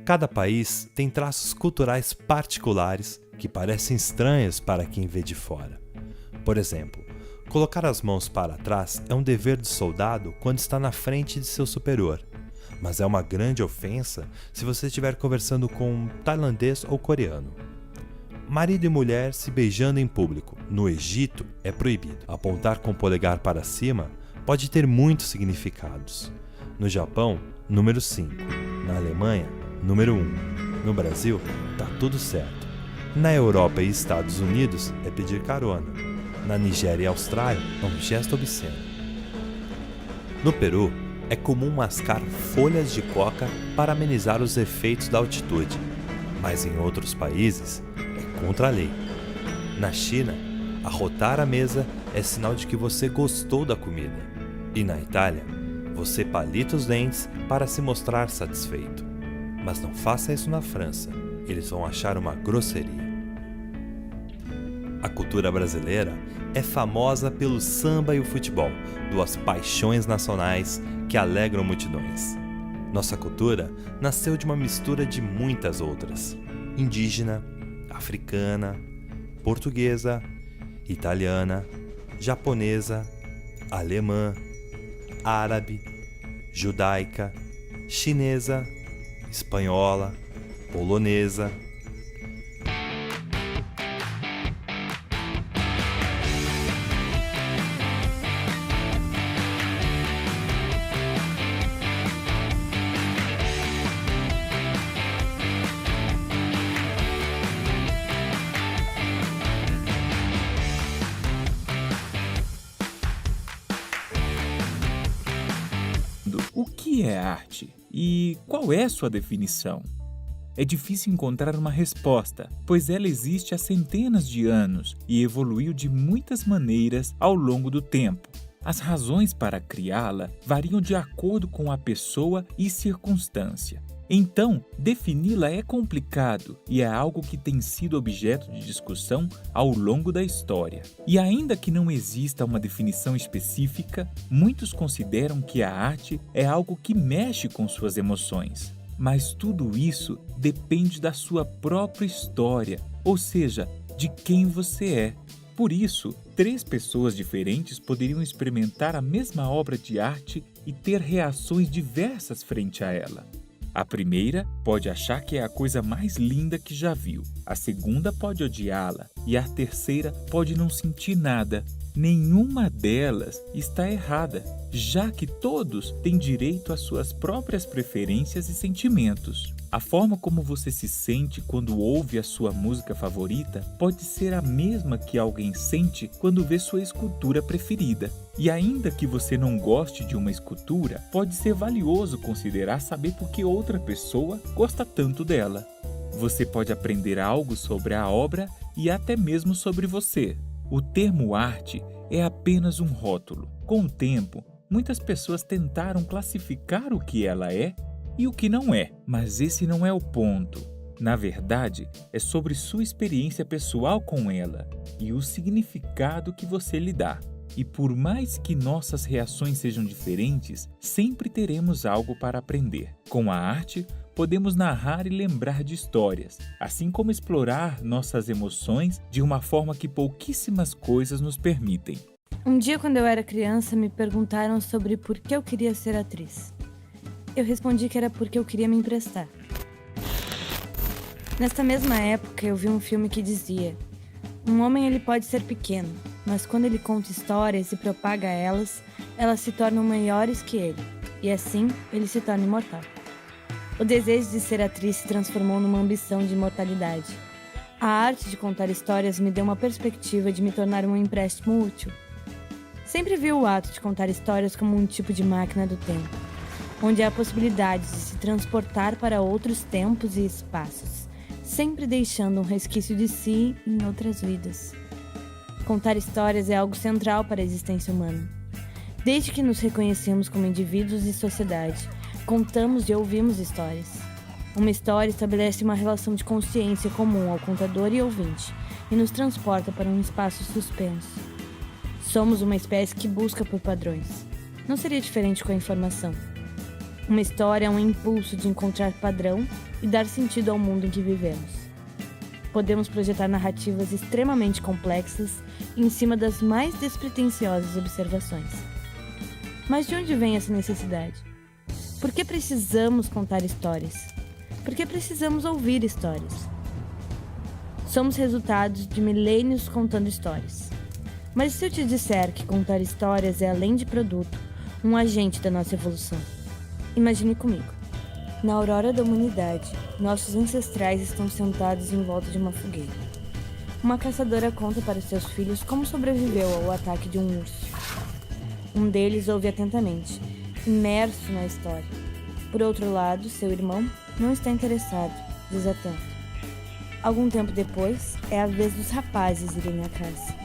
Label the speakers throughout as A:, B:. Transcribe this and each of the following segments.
A: Cada país tem traços culturais particulares que parecem estranhos para quem vê de fora. Por exemplo, colocar as mãos para trás é um dever do soldado quando está na frente de seu superior, mas é uma grande ofensa se você estiver conversando com um tailandês ou coreano. Marido e mulher se beijando em público. No Egito é proibido. Apontar com o polegar para cima pode ter muitos significados. No Japão, número 5. Na Alemanha, número 1. No Brasil, tá tudo certo. Na Europa e Estados Unidos é pedir carona. Na Nigéria e Austrália é um gesto obsceno. No Peru, é comum mascar folhas de coca para amenizar os efeitos da altitude, mas em outros países é contra a lei. Na China, arrotar a mesa é sinal de que você gostou da comida. E na Itália, você palita os dentes para se mostrar satisfeito. Mas não faça isso na França, eles vão achar uma grosseria. A cultura brasileira é famosa pelo samba e o futebol, duas paixões nacionais que alegram multidões. Nossa cultura nasceu de uma mistura de muitas outras: indígena, africana, portuguesa, italiana, japonesa, alemã, árabe, judaica, chinesa, espanhola, polonesa.
B: O que é arte? E qual é sua definição? É difícil encontrar uma resposta, pois ela existe há centenas de anos e evoluiu de muitas maneiras ao longo do tempo. As razões para criá-la variam de acordo com a pessoa e circunstância. Então, defini-la é complicado e é algo que tem sido objeto de discussão ao longo da história. E ainda que não exista uma definição específica, muitos consideram que a arte é algo que mexe com suas emoções. Mas tudo isso depende da sua própria história, ou seja, de quem você é. Por isso, 3 pessoas diferentes poderiam experimentar a mesma obra de arte e ter reações diversas frente a ela. A primeira pode achar que é a coisa mais linda que já viu. A segunda pode odiá-la e a terceira pode não sentir nada. Nenhuma delas está errada, já que todos têm direito às suas próprias preferências e sentimentos. A forma como você se sente quando ouve a sua música favorita pode ser a mesma que alguém sente quando vê sua escultura preferida. E ainda que você não goste de uma escultura, pode ser valioso considerar saber por que outra pessoa gosta tanto dela. Você pode aprender algo sobre a obra e até mesmo sobre você. O termo arte é apenas um rótulo. Com o tempo, muitas pessoas tentaram classificar o que ela é e o que não é, mas esse não é o ponto. Na verdade, é sobre sua experiência pessoal com ela e o significado que você lhe dá. E por mais que nossas reações sejam diferentes, sempre teremos algo para aprender. Com a arte, podemos narrar e lembrar de histórias, assim como explorar nossas emoções de uma forma que pouquíssimas coisas nos permitem.
C: Um dia, quando eu era criança, me perguntaram sobre por que eu queria ser atriz. Eu respondi que era porque eu queria me emprestar. Nesta mesma época, eu vi um filme que dizia: um homem ele pode ser pequeno, mas quando ele conta histórias e propaga elas, elas se tornam maiores que ele, e assim ele se torna imortal. O desejo de ser atriz se transformou numa ambição de imortalidade. A arte de contar histórias me deu uma perspectiva de me tornar um empréstimo útil. Sempre vi o ato de contar histórias como um tipo de máquina do tempo, onde há a possibilidade de se transportar para outros tempos e espaços, sempre deixando um resquício de si em outras vidas. Contar histórias é algo central para a existência humana. Desde que nos reconhecemos como indivíduos e sociedade, contamos e ouvimos histórias. Uma história estabelece uma relação de consciência comum ao contador e ouvinte e nos transporta para um espaço suspenso. Somos uma espécie que busca por padrões. Não seria diferente com a informação. Uma história é um impulso de encontrar padrão e dar sentido ao mundo em que vivemos. Podemos projetar narrativas extremamente complexas em cima das mais despretensiosas observações. Mas de onde vem essa necessidade? Por que precisamos contar histórias? Por que precisamos ouvir histórias? Somos resultados de milênios contando histórias. Mas e se eu te disser que contar histórias é, além de produto, um agente da nossa evolução? Imagine comigo. Na aurora da humanidade, nossos ancestrais estão sentados em volta de uma fogueira. Uma caçadora conta para seus filhos como sobreviveu ao ataque de um urso. Um deles ouve atentamente, imerso na história. Por outro lado, seu irmão não está interessado, desatento. Algum tempo depois, é a vez dos rapazes irem à caça.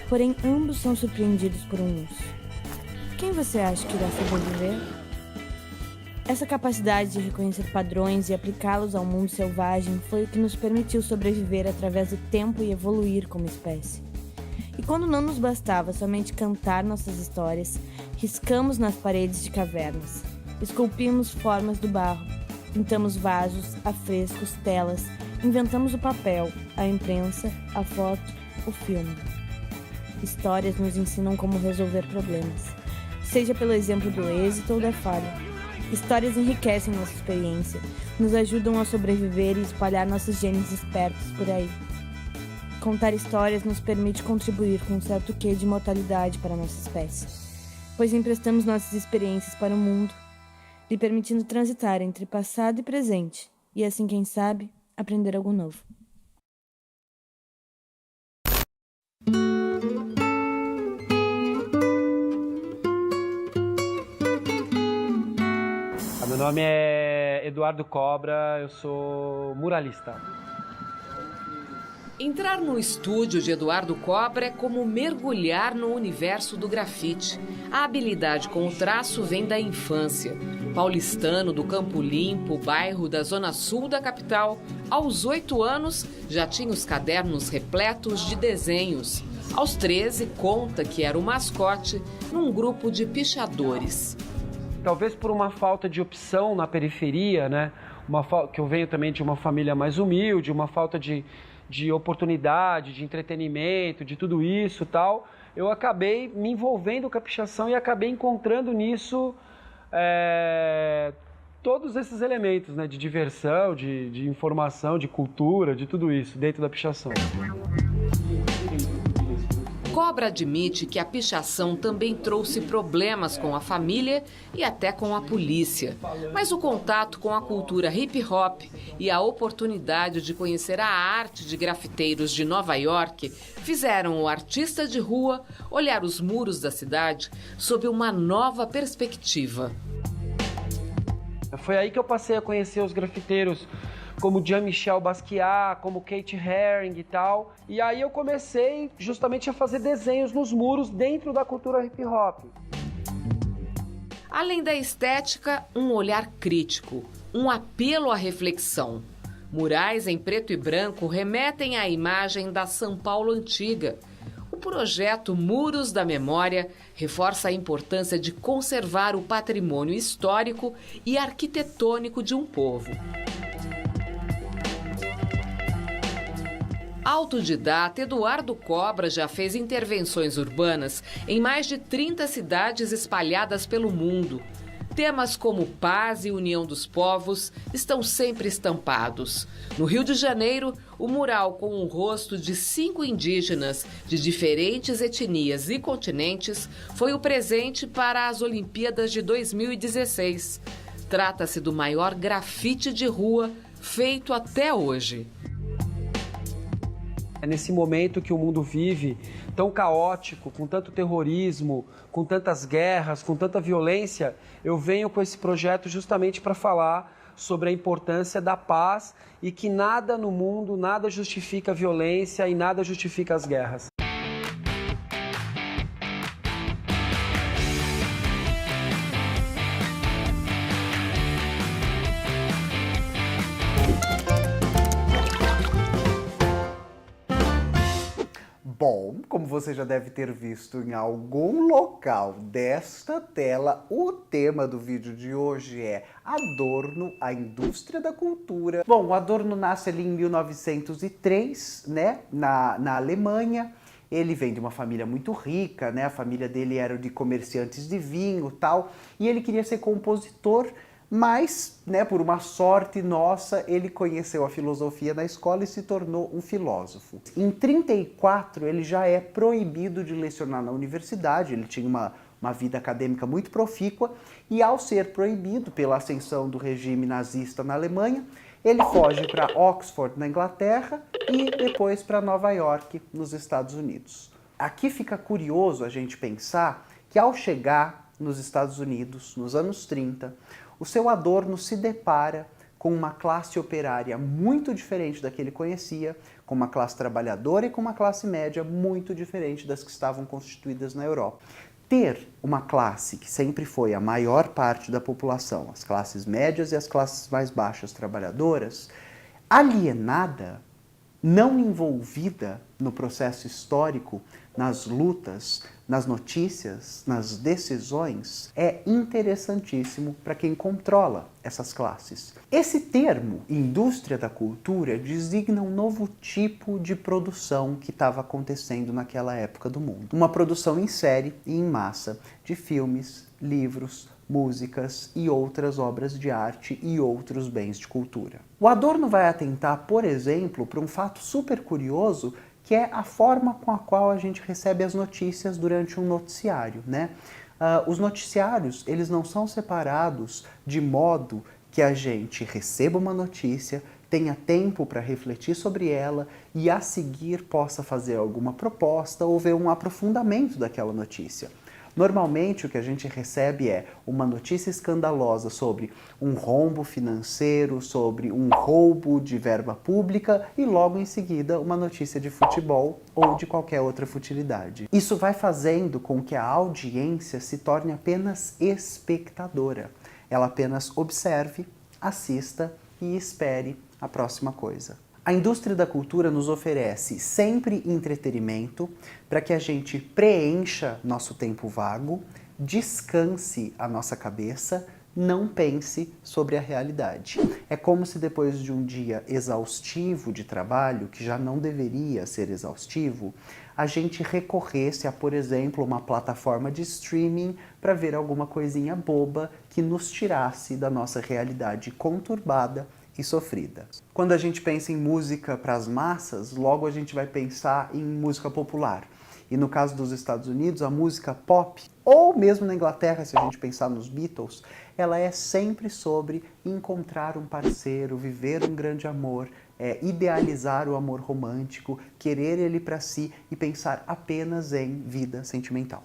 C: Porém, ambos são surpreendidos por um urso. Quem você acha que irá sobreviver? Essa capacidade de reconhecer padrões e aplicá-los ao mundo selvagem foi o que nos permitiu sobreviver através do tempo e evoluir como espécie. E quando não nos bastava somente cantar nossas histórias, riscamos nas paredes de cavernas, esculpimos formas do barro, pintamos vasos, afrescos, telas, inventamos o papel, a imprensa, a foto, o filme. Histórias nos ensinam como resolver problemas, seja pelo exemplo do êxito ou da falha. Histórias enriquecem nossa experiência, nos ajudam a sobreviver e espalhar nossos genes espertos por aí. Contar histórias nos permite contribuir com um certo quê de imortalidade para a nossa espécie, pois emprestamos nossas experiências para o mundo, lhe permitindo transitar entre passado e presente, e assim, quem sabe, aprender algo novo.
D: Meu nome é Eduardo Cobra, eu sou muralista.
E: Entrar no estúdio de Eduardo Cobra é como mergulhar no universo do grafite. A habilidade com o traço vem da infância. Paulistano do Campo Limpo, bairro da zona sul da capital, aos 8 anos já tinha os cadernos repletos de desenhos. Aos 13, conta que era o mascote num grupo de pichadores.
D: Talvez por uma falta de opção na periferia, né? Que eu venho também de uma família mais humilde, uma falta de oportunidade, de entretenimento, de tudo isso e tal, eu acabei me envolvendo com a pichação e acabei encontrando nisso todos esses elementos, né? De diversão, de informação, de cultura, de tudo isso dentro da pichação.
E: Cobra admite que a pichação também trouxe problemas com a família e até com a polícia. Mas o contato com a cultura hip-hop e a oportunidade de conhecer a arte de grafiteiros de Nova York fizeram o artista de rua olhar os muros da cidade sob uma nova perspectiva.
D: Foi aí que eu passei a conhecer os grafiteiros como Jean-Michel Basquiat, como Kate Haring e tal. E aí eu comecei justamente a fazer desenhos nos muros dentro da cultura hip-hop.
E: Além da estética, um olhar crítico, um apelo à reflexão. Murais em preto e branco remetem à imagem da São Paulo antiga. O projeto Muros da Memória reforça a importância de conservar o patrimônio histórico e arquitetônico de um povo. Autodidata, Eduardo Cobra já fez intervenções urbanas em mais de 30 cidades espalhadas pelo mundo. Temas como paz e união dos povos estão sempre estampados. No Rio de Janeiro, o mural com o rosto de 5 indígenas de diferentes etnias e continentes foi o presente para as Olimpíadas de 2016. Trata-se do maior grafite de rua feito até hoje.
D: É nesse momento que o mundo vive, tão caótico, com tanto terrorismo, com tantas guerras, com tanta violência, eu venho com esse projeto justamente para falar sobre a importância da paz e que nada no mundo, nada justifica a violência e nada justifica as guerras.
F: Bom, como você já deve ter visto em algum local desta tela, o tema do vídeo de hoje é Adorno, a indústria da cultura. Bom, o Adorno nasce ali em 1903, né, na Alemanha. Ele vem de uma família muito rica, né? A família dele era de comerciantes de vinho e tal, e ele queria ser compositor, mas, né, por uma sorte nossa, ele conheceu a filosofia na escola e se tornou um filósofo. Em 34, ele já é proibido de lecionar na universidade, ele tinha uma vida acadêmica muito profícua, e ao ser proibido pela ascensão do regime nazista na Alemanha, ele foge para Oxford, na Inglaterra, e depois para Nova York, nos Estados Unidos. Aqui fica curioso a gente pensar que ao chegar nos Estados Unidos, nos anos 30, o seu Adorno se depara com uma classe operária muito diferente da que ele conhecia, com uma classe trabalhadora e com uma classe média muito diferente das que estavam constituídas na Europa. Ter uma classe que sempre foi a maior parte da população, as classes médias e as classes mais baixas trabalhadoras, alienada, não envolvida no processo histórico, nas lutas, nas notícias, nas decisões, é interessantíssimo para quem controla essas classes. Esse termo, indústria da cultura, designa um novo tipo de produção que estava acontecendo naquela época do mundo. Uma produção em série e em massa de filmes, livros, músicas e outras obras de arte e outros bens de cultura. O Adorno vai atentar, por exemplo, para um fato super curioso, que é a forma com a qual a gente recebe as notícias durante um noticiário, né? Os noticiários, eles não são separados de modo que a gente receba uma notícia, tenha tempo para refletir sobre ela e a seguir possa fazer alguma proposta ou ver um aprofundamento daquela notícia. Normalmente o que a gente recebe é uma notícia escandalosa sobre um rombo financeiro, sobre um roubo de verba pública e logo em seguida uma notícia de futebol ou de qualquer outra futilidade. Isso vai fazendo com que a audiência se torne apenas espectadora. Ela apenas observe, assista e espere a próxima coisa. A indústria da cultura nos oferece sempre entretenimento para que a gente preencha nosso tempo vago, descanse a nossa cabeça, não pense sobre a realidade. É como se depois de um dia exaustivo de trabalho, que já não deveria ser exaustivo, a gente recorresse a, por exemplo, uma plataforma de streaming para ver alguma coisinha boba que nos tirasse da nossa realidade conturbada e sofrida. Quando a gente pensa em música para as massas, logo a gente vai pensar em música popular. E no caso dos Estados Unidos, a música pop, ou mesmo na Inglaterra, se a gente pensar nos Beatles, ela é sempre sobre encontrar um parceiro, viver um grande amor, idealizar o amor romântico, querer ele para si e pensar apenas em vida sentimental.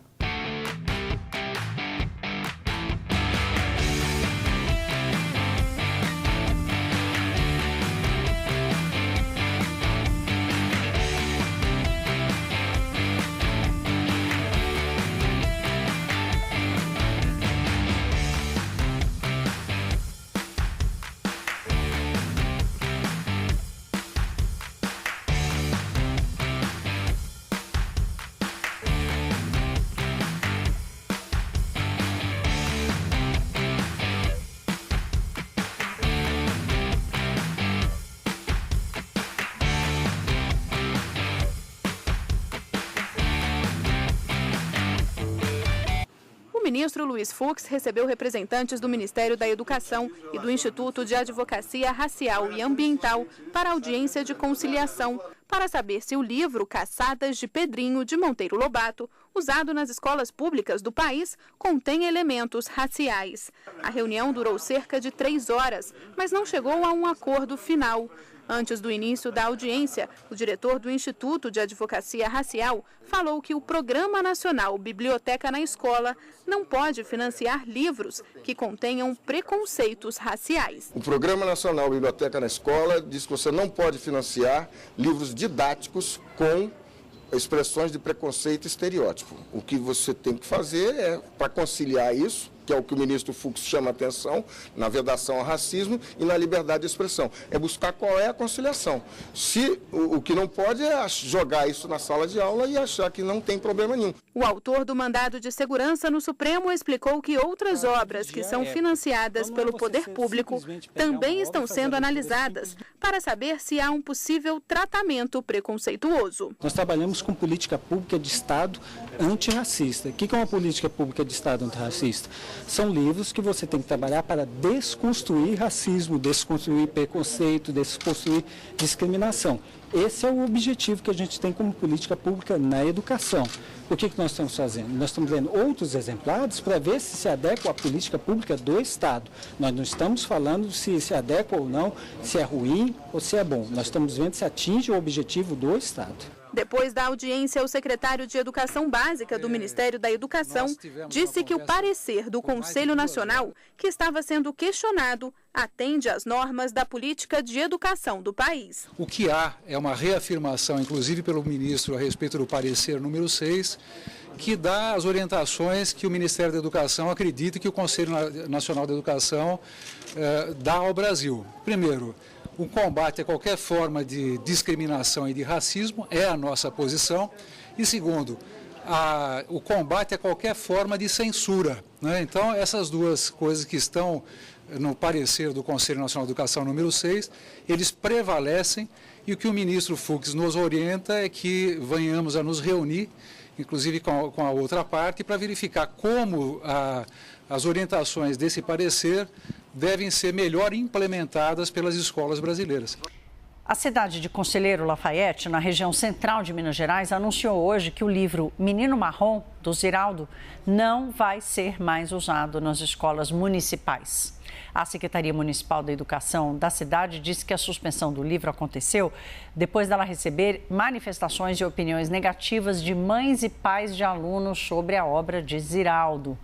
G: O ministro Luiz Fux recebeu representantes do Ministério da Educação e do Instituto de Advocacia Racial e Ambiental para audiência de conciliação, para saber se o livro Caçadas de Pedrinho, de Monteiro Lobato, usado nas escolas públicas do país, contém elementos raciais. A reunião durou cerca de 3 horas, mas não chegou a um acordo final. Antes do início da audiência, o diretor do Instituto de Advocacia Racial falou que o Programa Nacional Biblioteca na Escola não pode financiar livros que contenham preconceitos raciais.
H: O Programa Nacional Biblioteca na Escola diz que você não pode financiar livros didáticos com expressões de preconceito e estereótipo. O que você tem que fazer é, para conciliar isso, que é o que o ministro Fux chama a atenção, na vedação ao racismo e na liberdade de expressão. É buscar qual é a conciliação. Se o que não pode é jogar isso na sala de aula e achar que não tem problema nenhum.
G: O autor do mandado de segurança no Supremo explicou que outras obras que são financiadas pelo poder público também estão sendo analisadas para saber se há um possível tratamento preconceituoso.
I: Nós trabalhamos com política pública de Estado antirracista. O que é uma política pública de Estado antirracista? São livros que você tem que trabalhar para desconstruir racismo, desconstruir preconceito, desconstruir discriminação. Esse é o objetivo que a gente tem como política pública na educação. O que nós estamos fazendo? Nós estamos vendo outros exemplares para ver se adequa à política pública do Estado. Nós não estamos falando se se adequa ou não, se é ruim ou se é bom. Nós estamos vendo se atinge o objetivo do Estado.
G: Depois da audiência, o secretário de Educação Básica do Ministério da Educação disse que o parecer do Conselho Nacional, que estava sendo questionado, atende às normas da política de educação do país.
J: O que há é uma reafirmação, inclusive pelo ministro, a respeito do parecer número 6, que dá as orientações que o Ministério da Educação acredita que o Conselho Nacional da Educação dá ao Brasil. Primeiro, o combate a qualquer forma de discriminação e de racismo é a nossa posição. E segundo, o combate a qualquer forma de censura, né? Então, essas duas coisas que estão no parecer do Conselho Nacional de Educação número 6, eles prevalecem e o que o ministro Fux nos orienta é que venhamos a nos reunir, inclusive com a outra parte, para verificar como as orientações desse parecer devem ser melhor implementadas pelas escolas brasileiras.
K: A cidade de Conselheiro Lafayette, na região central de Minas Gerais, anunciou hoje que o livro Menino Marrom, do Ziraldo, não vai ser mais usado nas escolas municipais. A Secretaria Municipal da Educação da cidade disse que a suspensão do livro aconteceu depois dela receber manifestações e opiniões negativas de mães e pais de alunos sobre a obra de Ziraldo.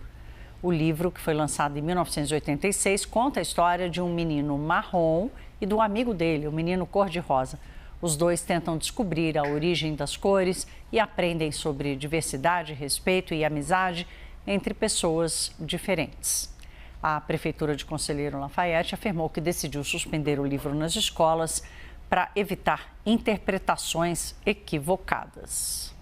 K: O livro, que foi lançado em 1986, conta a história de um menino marrom e do amigo dele, o menino cor-de-rosa. Os dois tentam descobrir a origem das cores e aprendem sobre diversidade, respeito e amizade entre pessoas diferentes. A Prefeitura de Conselheiro Lafayette afirmou que decidiu suspender o livro nas escolas para evitar interpretações equivocadas.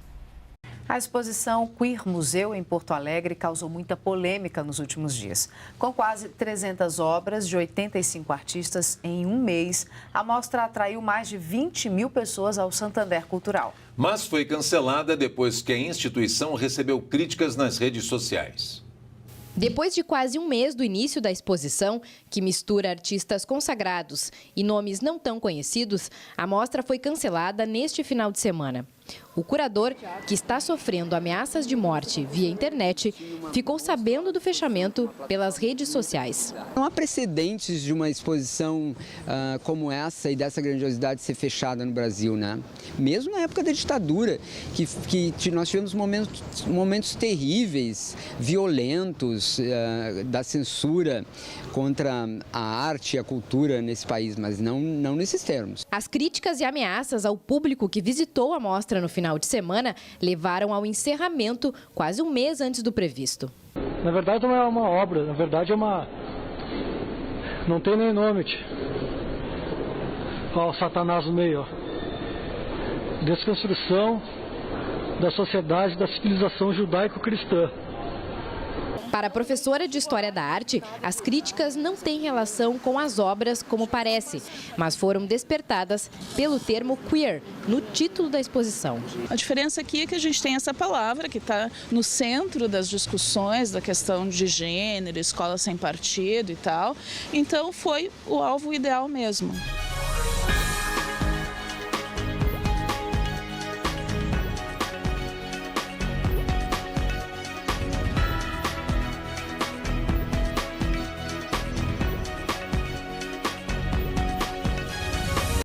L: A exposição Queer Museu em Porto Alegre causou muita polêmica nos últimos dias. Com quase 300 obras de 85 artistas em um mês, a mostra atraiu mais de 20 mil pessoas ao Santander Cultural.
M: Mas foi cancelada depois que a instituição recebeu críticas nas redes sociais.
N: Depois de quase um mês do início da exposição, que mistura artistas consagrados e nomes não tão conhecidos, a mostra foi cancelada neste final de semana. O curador, que está sofrendo ameaças de morte via internet, ficou sabendo do fechamento pelas redes sociais.
O: Não há precedentes de uma exposição como essa e dessa grandiosidade ser fechada no Brasil, né? Mesmo na época da ditadura, que nós tivemos momentos terríveis, violentos, da censura contra a arte e a cultura nesse país, mas não nesses termos.
N: As críticas e ameaças ao público que visitou a mostra no final de semana levaram ao encerramento quase um mês antes do previsto.
P: Na verdade não é uma obra, na verdade é uma... não tem nem nome. Olha o Satanás no meio, ó. Desconstrução da sociedade, da civilização judaico-cristã.
N: Para a professora de História da Arte, as críticas não têm relação com as obras como parece, mas foram despertadas pelo termo queer no título da exposição.
Q: A diferença aqui é que a gente tem essa palavra que está no centro das discussões da questão de gênero, escola sem partido e tal, então foi o alvo ideal mesmo.